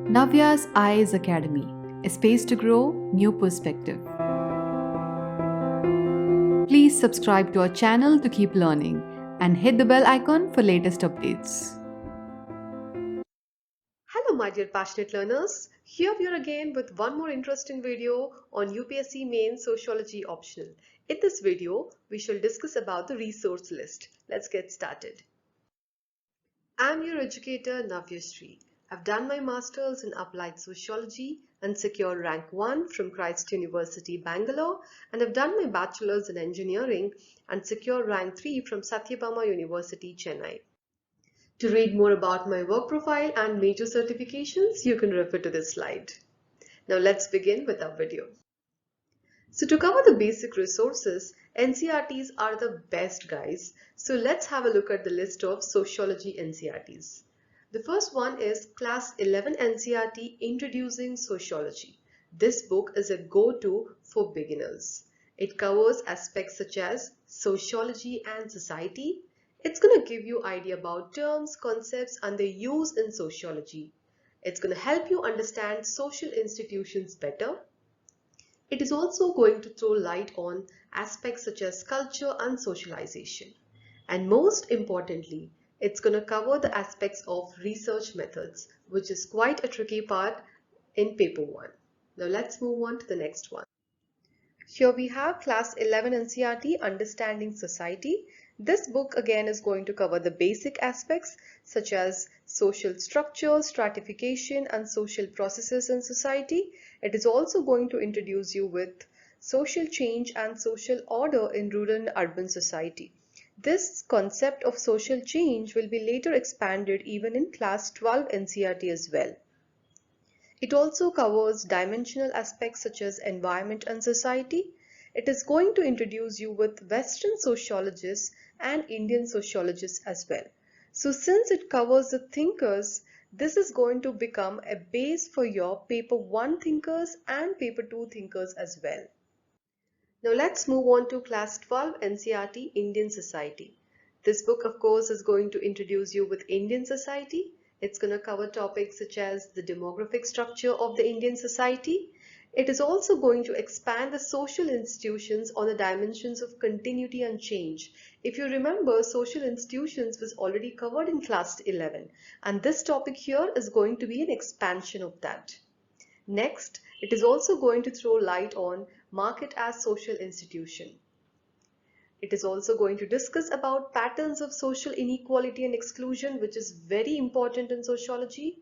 Navya's Eyes Academy, a space to grow, new perspective. Please subscribe to our channel to keep learning and hit the bell icon for latest updates. Hello my dear passionate learners, here we are again with one more interesting video on UPSC Main Sociology Optional. In this video, we shall discuss about the resource list. Let's get started. I'm your educator Navya Sri. I've done my Masters in Applied Sociology and secured rank 1 from Christ University, Bangalore, and I've done my Bachelor's in Engineering and secured rank 3 from Satyabama University, Chennai. To read more about my work profile and major certifications, you can refer to this slide. Now let's begin with our video. So to cover the basic resources, NCERTs are the best guys. So let's have a look at the list of sociology NCERTs. The first one is Class 11 NCERT Introducing Sociology. This book is a go-to for beginners. It covers aspects such as sociology and society. It's going to give you idea about terms, concepts and their use in sociology. It's going to help you understand social institutions better. It is also going to throw light on aspects such as culture and socialization. And most importantly, it's going to cover the aspects of research methods, which is quite a tricky part in paper 1. Now let's move on to the next one. Here we have Class 11 NCERT Understanding Society. This book again is going to cover the basic aspects such as social structure, stratification and social processes in society. It is also going to introduce you with social change and social order in rural and urban society. This concept of social change will be later expanded even in Class 12 NCERT as well. It also covers dimensional aspects such as environment and society. It is going to introduce you with Western sociologists and Indian sociologists as well. So since it covers the thinkers, this is going to become a base for your paper 1 thinkers and paper 2 thinkers as well. Now let's move on to Class 12 NCERT Indian Society. This book of course is going to introduce you with Indian society. It's going to cover topics such as the demographic structure of the Indian society. It is also going to expand the social institutions on the dimensions of continuity and change. If you remember, social institutions was already covered in Class 11 and this topic here is going to be an expansion of that. Next, it is also going to throw light on market as social institution. It is also going to discuss about patterns of social inequality and exclusion, which is very important in sociology.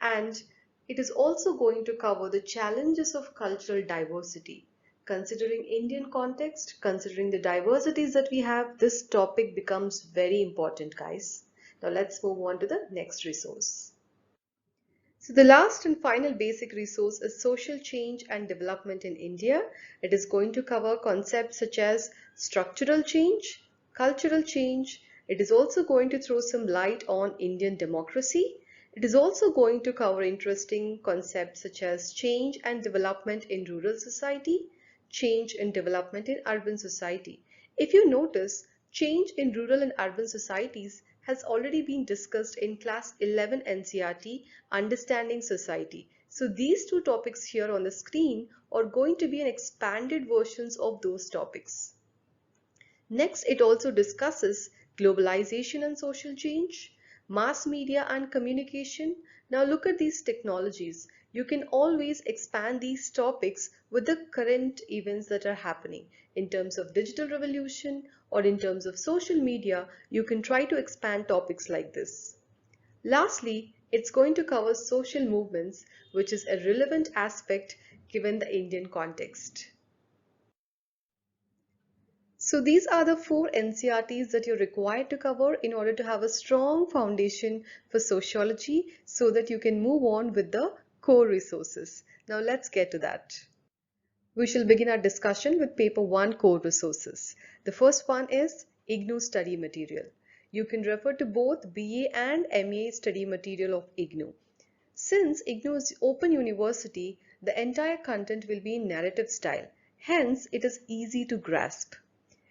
And it is also going to cover the challenges of cultural diversity. Considering Indian context, considering the diversities that we have, this topic becomes very important, guys. Now let's move on to the next resource. So the last and final basic resource is Social Change and Development in India. It is going to cover concepts such as structural change, cultural change. It is also going to throw some light on Indian democracy. It is also going to cover interesting concepts such as change and development in rural society, change and development in urban society. If you notice, change in rural and urban societies has already been discussed in Class 11 NCERT Understanding Society. So these two topics here on the screen are going to be an expanded versions of those topics. Next, it also discusses globalization and social change, mass media and communication. Now look at these technologies. You can always expand these topics with the current events that are happening. In terms of digital revolution or in terms of social media, you can try to expand topics like this. Lastly, it's going to cover social movements, which is a relevant aspect given the Indian context. So these are the 4 NCERTs that you're required to cover in order to have a strong foundation for sociology so that you can move on with the core resources. Now let's get to that. We shall begin our discussion with paper 1 core resources. The first one is IGNOU study material. You can refer to both BA and MA study material of IGNOU. Since IGNOU is open university, the entire content will be in narrative style. Hence, it is easy to grasp.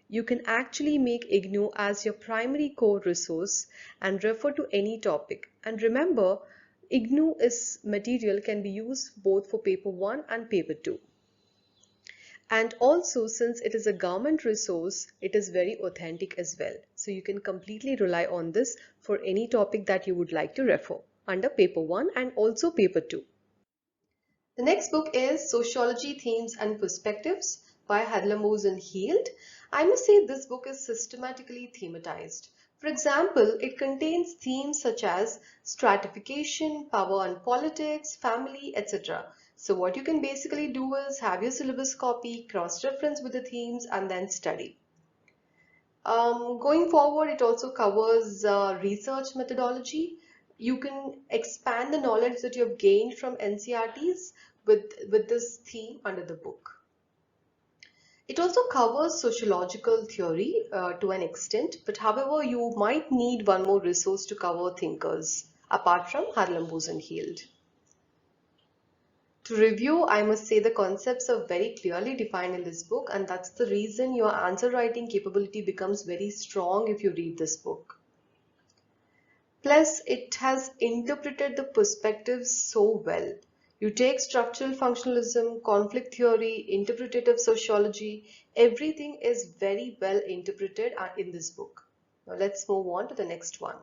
You can actually make IGNOU as your primary core resource and refer to any topic. And remember, IGNOU is material can be used both for paper 1 and paper 2. And also, since it is a government resource, it is very authentic as well. So you can completely rely on this for any topic that you would like to refer under paper 1 and also paper 2. The next book is Sociology Themes and Perspectives by Hadlamose and Heald. I must say this book is systematically thematized. For example, it contains themes such as stratification, power and politics, family, etc. So what you can basically do is have your syllabus copy, cross-reference with the themes and then study. Going forward, it also covers research methodology. You can expand the knowledge that you have gained from NCERTs with this theme under the book. It also covers sociological theory to an extent, but however, you might need one more resource to cover thinkers apart from Hadlamose and Heald. To review, I must say the concepts are very clearly defined in this book, and that's the reason your answer writing capability becomes very strong if you read this book. Plus, it has interpreted the perspectives so well. You take structural functionalism, conflict theory, interpretative sociology, everything is very well interpreted in this book. Now let's move on to the next one.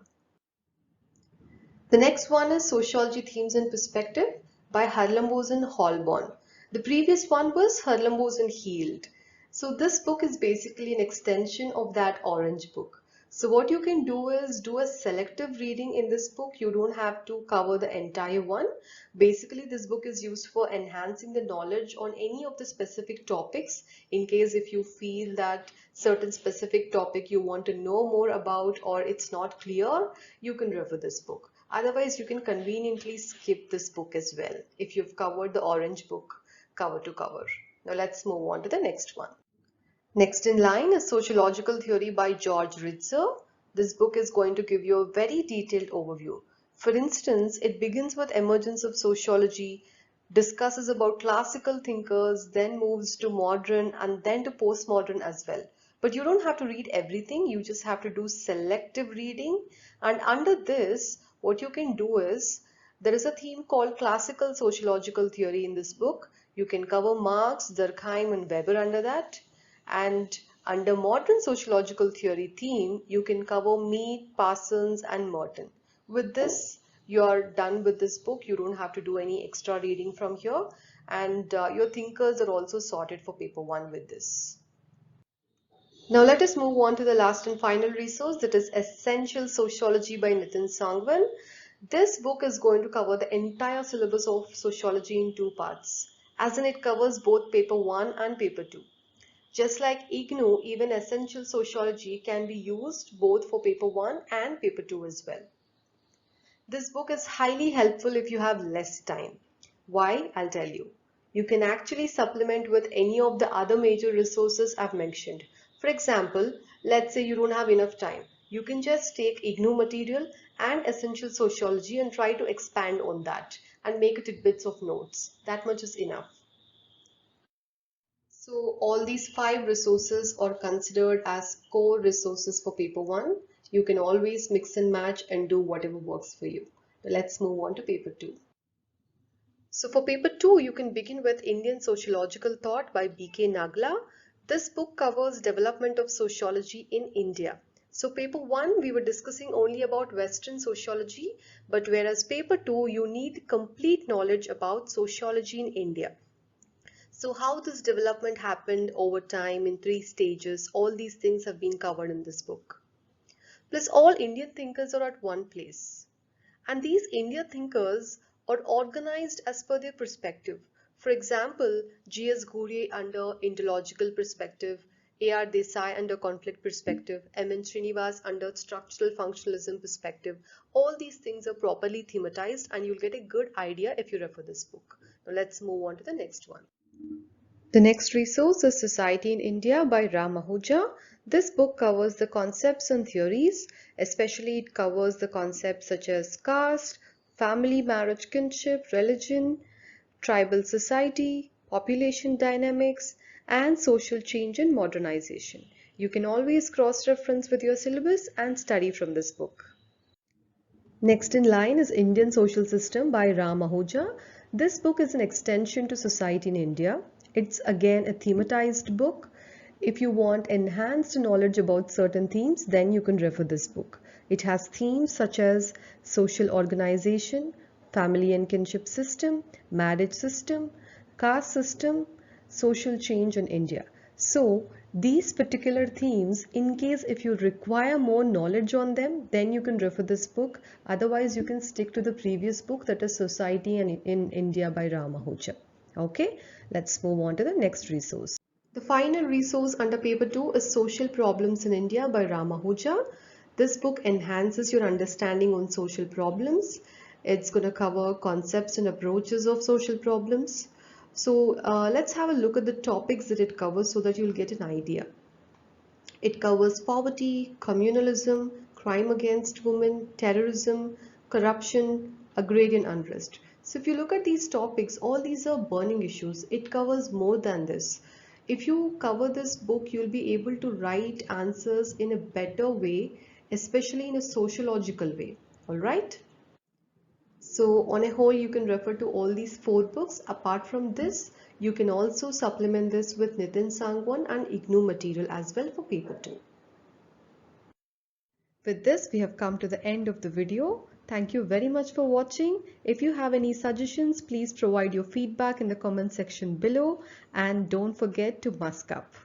The next one is Sociology Themes and Perspective by Hadlamose and Holborn. The previous one was Hadlamose and Heald. So this book is basically an extension of that orange book. So what you can do is do a selective reading in this book. You don't have to cover the entire one. Basically, this book is used for enhancing the knowledge on any of the specific topics. In case if you feel that certain specific topic you want to know more about or it's not clear, you can refer this book. Otherwise, you can conveniently skip this book as well if you've covered the orange book cover to cover. Now let's move on to the next one. Next in line is Sociological Theory by George Ritzer. This book is going to give you a very detailed overview. For instance, it begins with emergence of sociology, discusses about classical thinkers, then moves to modern and then to postmodern as well. But you don't have to read everything, you just have to do selective reading. And under this, what you can do is, there is a theme called classical sociological theory in this book. You can cover Marx, Durkheim and Weber under that. And under modern sociological theory theme, you can cover Mead, Parsons and Merton. With this, you're done with this book. You don't have to do any extra reading from here. And your thinkers are also sorted for paper 1 with this. Now let us move on to the last and final resource, that is Essential Sociology by Nitin Sangwan. This book is going to cover the entire syllabus of sociology in 2 parts, as in it covers both paper 1 and paper 2. Just like IGNOU, even Essential Sociology can be used both for paper 1 and paper 2 as well. This book is highly helpful if you have less time. Why? I'll tell you. You can actually supplement with any of the other major resources I've mentioned. For example, let's say you don't have enough time. You can just take IGNOU material and Essential Sociology and try to expand on that and make tidbits of notes. That much is enough. So all these 5 resources are considered as core resources for paper 1. You can always mix and match and do whatever works for you. Let's move on to paper 2. So for paper 2, you can begin with Indian Sociological Thought by B.K. Nagla. This book covers development of sociology in India. So paper 1, we were discussing only about Western sociology, but whereas paper 2, you need complete knowledge about sociology in India. So how this development happened over time in 3 stages, all these things have been covered in this book. Plus all Indian thinkers are at one place. And these Indian thinkers are organized as per their perspective. For example, G.S. Ghurye under Indological perspective, A.R. Desai under conflict perspective, M.N. Srinivas under structural functionalism perspective. All these things are properly thematized and you'll get a good idea if you refer this book. Now let's move on to the next one. The next resource is Society in India by Ram Ahuja. This book covers the concepts and theories, especially it covers the concepts such as caste, family, marriage, kinship, religion, tribal society, population dynamics, and social change and modernization. You can always cross-reference with your syllabus and study from this book. Next in line is Indian Social System by Ram Ahuja. This book is an extension to Society in India. It's again a thematized book. If you want enhanced knowledge about certain themes, then you can refer this book. It has themes such as social organization, family and kinship system, marriage system, caste system, social change in India. So these particular themes, in case if you require more knowledge on them, then you can refer this book. Otherwise, you can stick to the previous book, that is Society in India by Ram Ahuja. Okay, let's move on to the next resource. The final resource under paper 2 is Social Problems in India by Ram Ahuja. This book enhances your understanding on social problems. It's going to cover concepts and approaches of social problems. So let's have a look at the topics that it covers so that you'll get an idea. It covers poverty, communalism, crime against women, terrorism, corruption, agrarian unrest. So if you look at these topics, all these are burning issues. It covers more than this. If you cover this book, you'll be able to write answers in a better way, especially in a sociological way. All right? So on a whole, you can refer to all these 4 books. Apart from this, you can also supplement this with Nitin Sangwan and IGNOU material as well for paper 2. With this, we have come to the end of the video. Thank you very much for watching. If you have any suggestions, please provide your feedback in the comment section below, and don't forget to musk up.